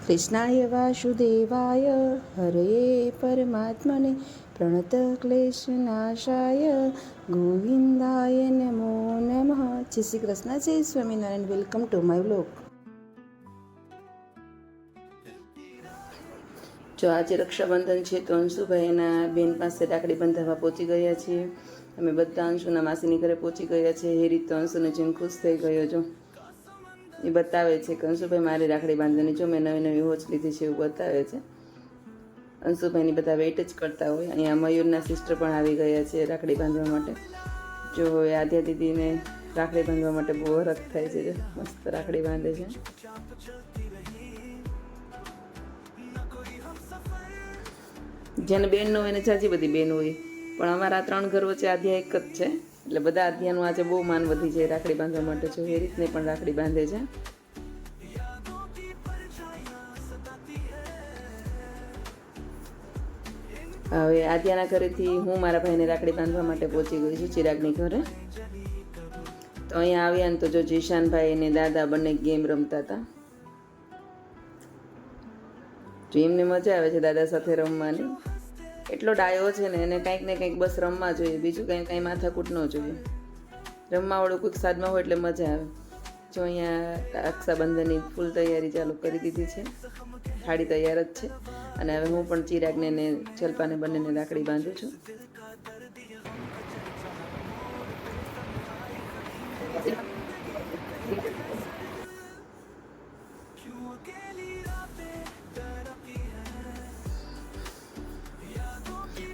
કૃષ્ણાય વાસુદેવાય હરે પરમાત્મને પ્રણતક્લેશનાશાય ગોવિંદાય નમો નમઃ. જય શ્રી કૃષ્ણ, જય Swaminarayan. Welcome to my vlog. જો આજે રક્ષાબંધન છે તો અંશુભાઈના બેન પાસે રાખડી બંધાવવા પહોંચી ગયા છીએ. અમે બધા અંશુના માસીની ઘરે પહોંચી ગયા છીએ. એ રીતે અંશુને જેમ ખુશ થઈ ગયો. જો એ બતાવે છે કે અંશુભાઈ મારી રાખડી બાંધવાની, જો મેં નવી નવી વોચ લીધી છે એવું બતાવે છે. અંશુભાઈની બધા વેઇટ જ કરતા હોય. અહીંયા મયુરના સિસ્ટર પણ આવી ગયા છે રાખડી બાંધવા માટે. જો હવે આદ્યા દીદીને રાખડી બાંધવા માટે બહુ હરખ થાય છે. મસ્ત રાખડી બાંધે છે. જેને બેન ન હોય ને જાજી બધી બેન હોય, પણ અમારા 3 ઘર વચ્ચે આદ્યા એક જ છે, એટલે બધા આદ્યાનું આજે બહુ માન વધી છે રાખડી બાંધવા માટે. જો એ રીતને પણ રાખડી બાંધે છે. હવે આદ્યાના ઘરેથી હું મારા ભાઈને રાખડી બાંધવા માટે પહોંચી ગઈ છું ચિરાગની ઘરે. તો અહીંયા આવ્યા ને તો જો જીશાનભાઈ અને દાદા બંને ગેમ રમતા હતા. જો એમને મજા આવે છે દાદા સાથે રમવાની. એટલો ડાયો છે ને એને કંઈક ને કંઈક બસ રમવા જોઈએ, બીજું કંઈ માથાકૂટ ન જોઈએ. રમવાવાળું કોઈક સાદમાં હોય એટલે મજા આવે. જો અહીંયા રક્ષાબંધનની ફૂલ તૈયારી ચાલુ કરી દીધી છે. થાળી તૈયાર જ છે. અને હવે હું પણ ચિરાગને ને જલ્પાને બંનેને રાખડી બાંધું છું.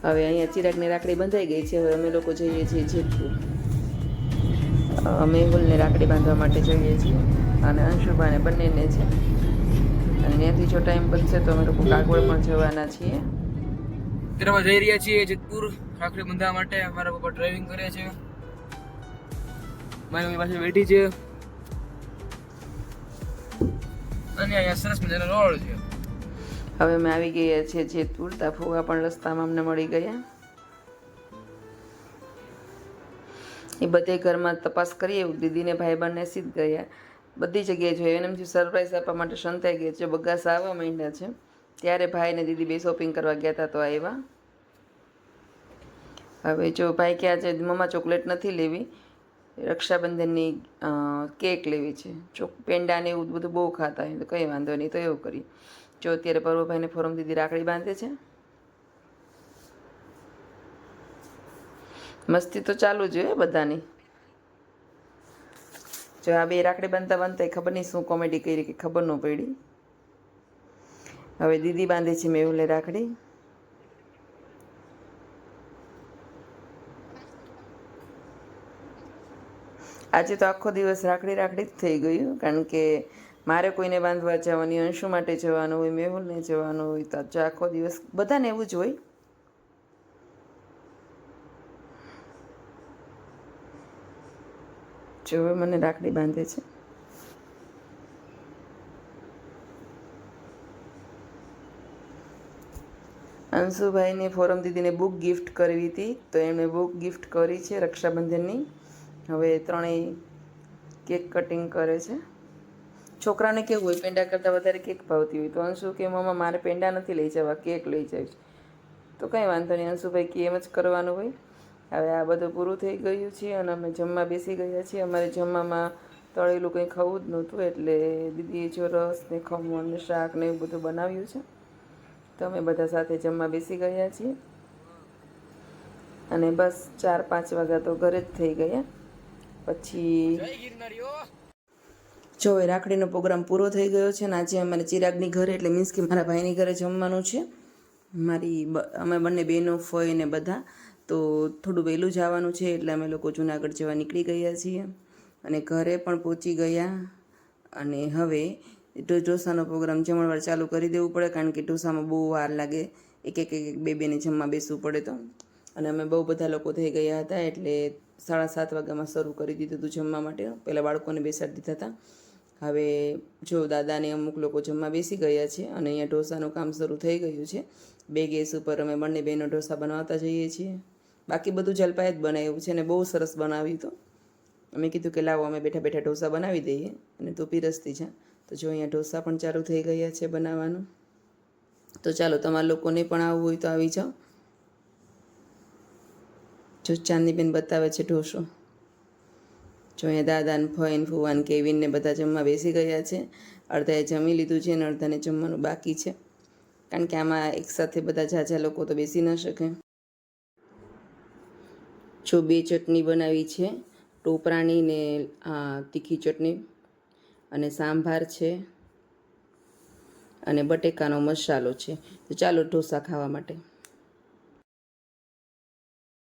હવે અહીંયા ચિરાગની રાખડી બંધાઈ ગઈ છે. હવે અમે લોકો જઈએ છીએ જેતપુર. મેહુલને રાખડી બાંધવા માટે જઈએ છીએ અને અંશુભાને બંનેને છે. અને ત્યાંથી જો ટાઈમ બચશે તો અમે લોકો કાગવડ પણ જવાના છીએ. અત્યારમાં જઈ રહ્યા છીએ જેતપુર રાખડી બાંધવા માટે. અમારા પપ્પા ડ્રાઇવિંગ કરે છે, મારી મમ્મી પાસે બેઠી છે અને અહીંયા સરસ મજાનો રોડ છે. હવે અમે આવી ગયા છીએ જેતપુર. ફુવા પણ રસ્તામાં અમને મળી ગયા. એ બધે ઘરમાં તપાસ કરીએ. દીદીને ભાઈ બંને સીધ ગયા. બધી જગ્યાએ જોયું. એમ સરપ્રાઈઝ આપવા માટે સંતાઈ ગયા છે. બગાસા આવવા માંડ્યા છે ત્યારે ભાઈ ને દીદી બે શોપિંગ કરવા ગયા હતા તો આવ્યા. હવે જો ભાઈ કે આજે મમ્મા ચોકલેટ નથી લેવી, રક્ષાબંધનની કેક લેવી છે. પેંડા ને એવું બધું બહુ ખાતા હોય તો કંઈ વાંધો નહીં, તો એવું કરી. જો અત્યારે પર્વભાઈને ફોરમ દીદી રાખડી બાંધે છે. મસ્તી તો ચાલુ જ હોય બધાની. જો આ બે રાખડી બાંધતા બાંધતા ખબર નહીં શું કોમેડી કરી કે ખબર ન પડી. હવે દીદી બાંધે છે મેહુલે રાખડી. આજે તો આખો દિવસ રાખડી રાખડી જ થઈ ગયું, કારણ કે મારે કોઈને બાંધવા જવાની, અંશુ માટે જવાનું હોય, મેહુલને જવાનું હોય, તો આજે આખો દિવસ બધાને એવું જ હોય. જો હવે મને રાખડી બાંધે છે. અંશુભાઈને ફોરમ દીદીને બુક ગિફ્ટ કરવી હતી તો એમણે બુક ગિફ્ટ કરી છે રક્ષાબંધનની. હવે ત્રણેય કેક કટિંગ કરે છે. છોકરાને કેવું હોય, પેંડા કરતાં વધારે કેક ભાવતી હોય. તો અંશુ કે મમ્મા મારે પેંડા નથી લઈ જવા, કેક લઈ જઈશ. તો કંઈ વાંધો નહીં, અંશુભાઈ કે એમ જ કરવાનું હોય. હવે આ બધું પૂરું થઈ ગયું છે અને અમે જમવા બેસી ગયા છીએ. અમારે જમવામાં તળેલું કંઈ ખાવું જ નહોતું, એટલે દીદીએ જો રસ ને ખમણ ને શાક ને એવું બધું બનાવ્યું છે. તો અમે બધા સાથે જમવા બેસી ગયા છીએ. અને બસ 4-5 વાગ્યા તો ઘરે જ થઈ ગયા. પછી જો રાખડીનો પ્રોગ્રામ પૂરો થઈ ગયો છે ને આજે અમારે ચિરાગની ઘરે, એટલે મીન્સ કે મારા ભાઈની ઘરે જમવાનું છે. અમે બંને બહેનો, ફોઈ ને બધા. તો થોડું વહેલું જવાનું છે એટલે અમે લોકો જુનાગઢ જવા નીકળી ગયા છીએ અને ઘરે પણ પહોંચી ગયા. અને હવે ઢોસાનો પ્રોગ્રામ જમણવાર ચાલુ કરી દેવું પડે, કારણ કે ઢોસામાં બહુ વાર લાગે. એક બેને જમવા બેસવું પડે તો. અને અમે બહુ બધા લોકો થઈ ગયા હતા એટલે 7:30 વાગ્યામાં શરૂ કરી દીધું હતું જમવા માટે. પહેલાં બાળકોને બેસાડી દીધા હતા. હવે જો દાદાને અમુક લોકો જમવા બેસી ગયા છે અને અહીંયા ઢોસાનું કામ શરૂ થઈ ગયું છે. 2 ગેસ ઉપર અમે બંને બહેનો ઢોસા બનાવતા જઈએ છીએ. બાકી બધું જલપાએ જ બનાવ્યું છે ને બહુ સરસ બનાવ્યું હતું. અમે કીધું કે લાવો અમે બેઠા બેઠા ઢોસા બનાવી દઈએ અને તું પીરસતી છે. તો તો જો અહીંયા ઢોસા પણ ચાલુ થઈ ગયા છે બનાવવાનું. તો ચાલો તમારા લોકોને પણ આવવું હોય તો આવી જાઓ. જો ચાંદનીબેન બતાવે છે ઢોસો. જો અહીંયા દાદાને ફઈને ફુવાન કેવિનને બધા જમવા બેસી ગયા છે. અડધાએ જમી લીધું છે અને અડધાને જમવાનું બાકી છે, કારણ કે આમાં એકસાથે બધા ઝાઝા લોકો તો બેસી ન શકે. જો 2 ચટણી બનાવી છે, ટોપરાની ને તીખી ચટણી, અને સાંભાર છે, અને બટેકાનો મસાલો છે. તો ચાલો ઢોસા ખાવા માટે.